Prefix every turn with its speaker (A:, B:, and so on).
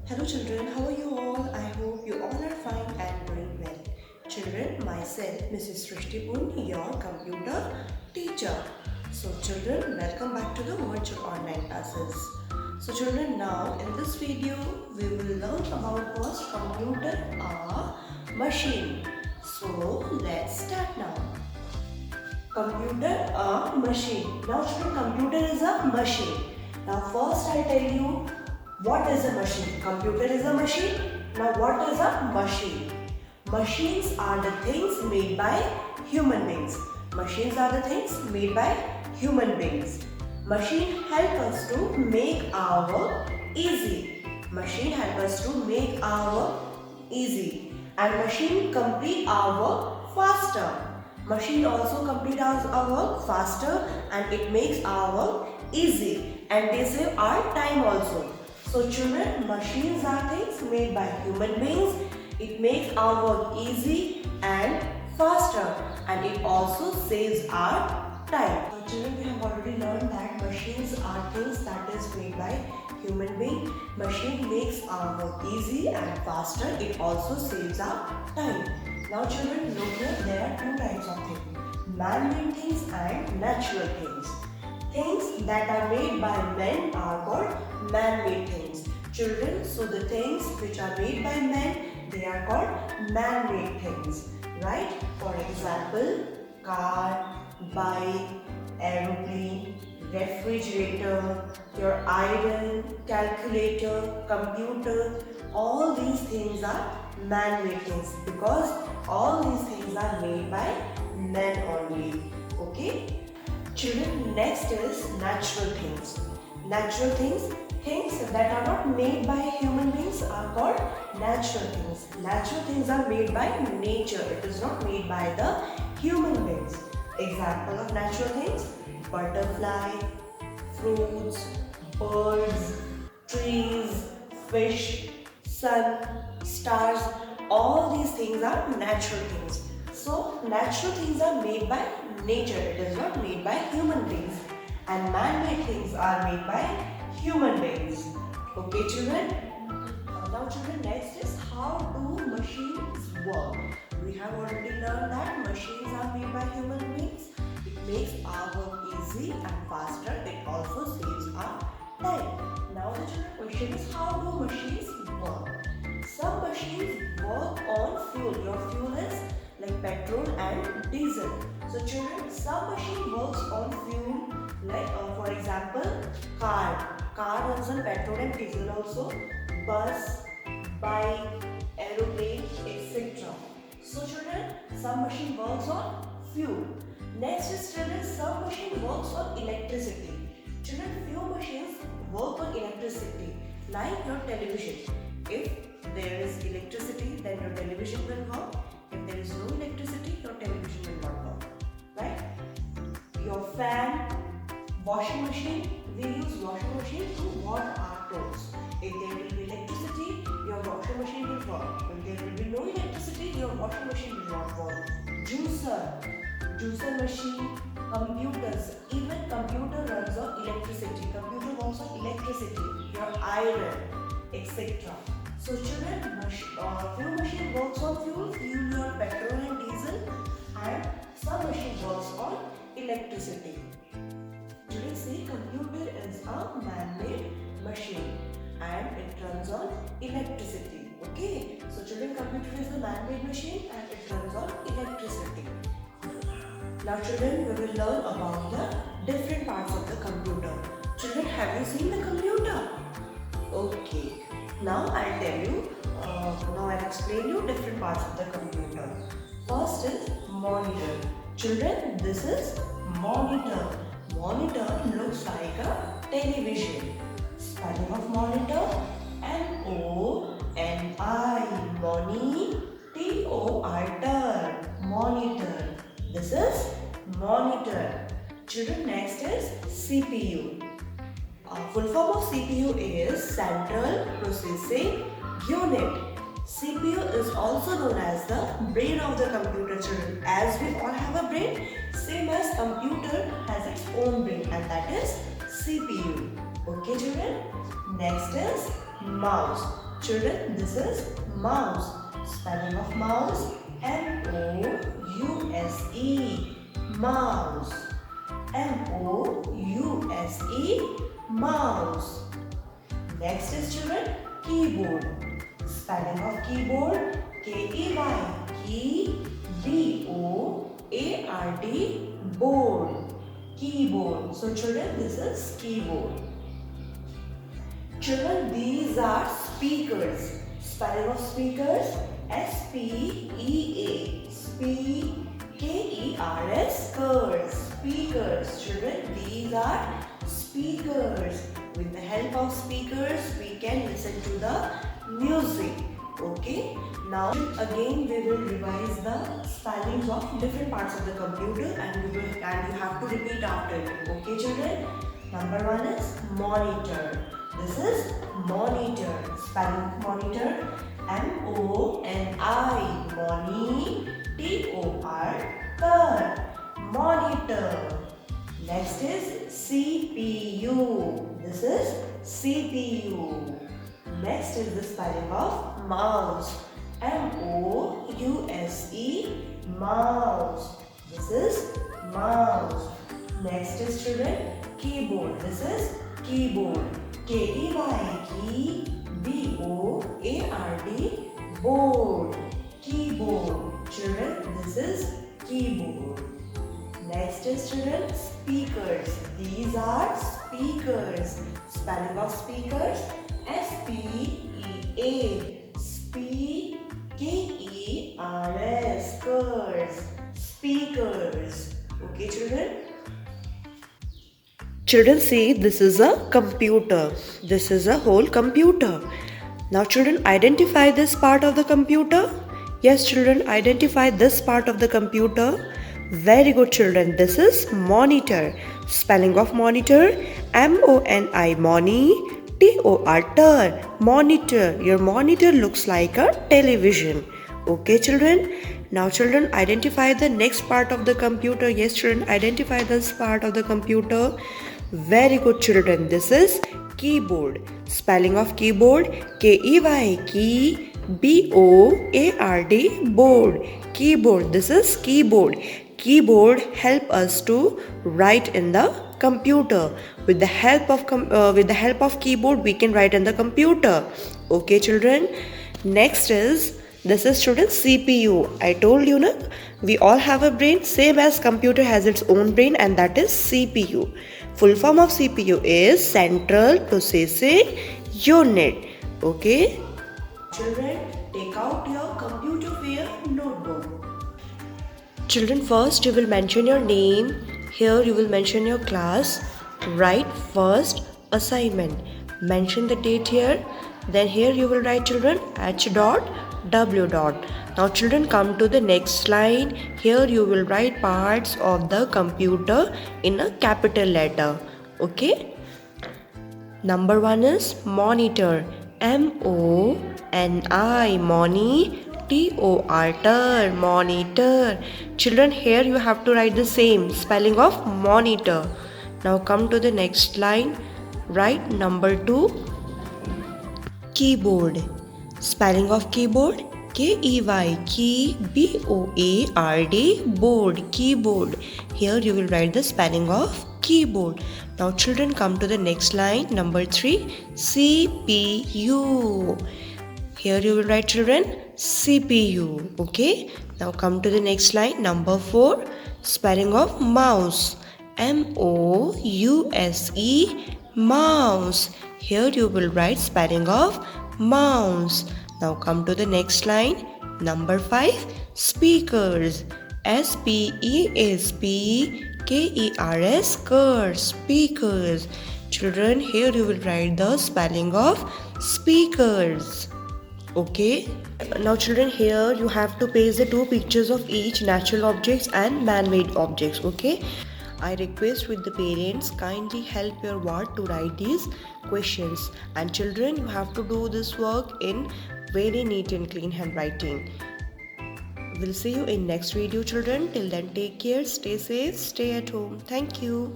A: Hello children, how are you all? I hope you all are fine and doing well. Children, myself, Mrs. Srishti Pun, your computer teacher. So children, welcome back to the virtual online classes. So children, now in this video, we will learn about what computer are machine. So let's start now. Computer a machine. Now children, computer is a machine. Now first I tell you what is a machine. Computer is a machine. Now what is a machine? Machines are the things made by human beings. Machines are the things made by human beings. Machine help us to make our work easy. Machine help us to make our work easy. And machine complete our work faster. Machine also complete our work faster and it makes our work easy and they save our time also. So children, machines are things made by human beings. It makes our work easy and faster and it also saves our time. So children, we have already learned that machines are things that is made by human being. Machine makes our work easy and faster. It also saves our time. Now children, look here, there are two types of things. Man-made things and natural things. Things that are made by men are called man-made things. Children, so the things which are made by men, they are called man-made things. Right? For example, car, bike, aeroplane, refrigerator, your iron, calculator, computer, all these things are man-made things because all these things are made by men only. Okay? Children, next is natural things. Natural things, things that are not made by human beings are called natural things. Natural things are made by nature. It is not made by the human beings. Example of natural things, butterfly, fruits, birds, trees, fish, sun, stars, all these things are natural things. So natural things are made by nature, it is not made by human beings. And man-made things are made by human beings. Okay children? Now children, next is how do machines work? We have already learned that machines are made by human beings. It makes our work easy and faster. It also saves our time. Now the children question is how do machines work? Some machines work on fuel. Your fuel is like petrol and diesel. So children, some machine works on fuel like for example car. Car runs on petrol and diesel also. Bus, bike, aeroplane, etc. So children, some machine works on fuel. Next is children, some machine works on electricity. Children, few machines work on electricity like your television. If there is electricity, then your television will work. If there is no electricity, your television will not work. Right? Your fan, washing machine, we use washing machine to wash our clothes. If there will be electricity, your washing machine will work. If there will be no electricity, your washing machine will not work. Juicer machine, computers, even computer runs on electricity. Computer works on electricity, your iron, etc. So children, few machine works on fuel, your petrol and diesel, and some machine works on electricity. Children, see, computer is a man-made machine and it runs on electricity. Okay, so children, computer is a man-made machine and it runs on electricity. Now children, we will learn about the different parts of the computer. Children, have you seen the computer? Okay. Now I'll tell you, now I'll explain you different parts of the computer. First is monitor. Children, this is monitor. Monitor looks like a television. Spelling of monitor, M-O-N-I, moni, T-O-R, monitor. This is monitor. Children, next is CPU. Full form of CPU is Central Processing Unit. CPU is also known as the brain of the computer, children. As we all have a brain, same as computer has its own brain and that is CPU. Okay children? Next is mouse. Children, this is mouse. Spelling of mouse, M-O-U-S-E. Mouse. M-O-U-S-E. Mouse. Next is children, keyboard. Spelling of keyboard, K-E-Y. Key, B-O-A-R-D. Board. Keyboard. So children, this is keyboard. Children, these are speakers. Spelling of speakers, S-P-E-A. K-E-R-S. Speakers. Children, these are speakers. With the help of speakers, we can listen to the music. Okay. Now again we will revise the spellings of different parts of the computer, and you have to repeat after me. Okay, children. Number one is monitor. This is monitor. Spelling of monitor, M-O-N-I. T-O-R. Monitor. Next is CPU. This is CPU. Next is the spelling of mouse. M-O-U-S-E. Mouse. This is mouse. Next is children, keyboard. This is keyboard. K-E-Y. Key, B-O-A-R-D. Board. Keyboard. Children, this is keyboard. Next is children, speakers. These are speakers. Spelling of speakers, S-P-E-A. K-E-R-S. Speakers. Okay, children. Children, see, this is a computer. This is a whole computer. Now children, identify this part of the computer. Yes, children, identify this part of the computer. Very good, children. This is monitor. Spelling of monitor, M-O-N-I. T-O-R. Monitor. Your monitor looks like a television. Okay, children. Now children, identify the next part of the computer. Yes, children, identify this part of the computer. Very good, children. This is keyboard. Spelling of keyboard, K-E-Y. Key, B-O-A-R-D. Board. Keyboard. This is keyboard. Keyboard help us to write in the computer. With the help of keyboard, we can write in the computer. Okay, children. Next is, this is children, CPU. I told you, na, we all have a brain, same as computer has its own brain, and that is CPU. Full form of CPU is Central Processing Unit. Okay. Children, take out your computer wear notebook. Children, first you will mention your name. Here you will mention your class. Write first assignment. Mention the date here. Then here you will write, children, H.W. Now children, come to the next line. Here you will write parts of the computer in a capital letter. Okay. Number one is monitor. M-O-N-I. T-O-R. Monitor. Children, here you have to write the same spelling of monitor. Now come to the next line. Write number 2. Keyboard. Spelling of keyboard, K-E-Y. Key, B-O-A-R-D. Board. Keyboard. Here you will write the spelling of keyboard. Now children, come to the next line. Number 3. CPU. Here you will write, children, CPU. Okay. Now come to the next line. Number 4. Spelling of mouse. M-O-U-S-E. Mouse. Here you will write spelling of mouse. Now come to the next line. Number 5. Speakers. S-P-E-A-K-E-R-S. Speakers. Children, here you will write the spelling of speakers. Okay. Now children, here you have to paste the 2 pictures of each natural objects and man-made objects. Okay. I request with the parents, kindly help your ward to write these questions. And children, you have to do this work in very neat and clean handwriting. We'll see you in next video, children. Till then, take care, stay safe, stay at home. Thank you.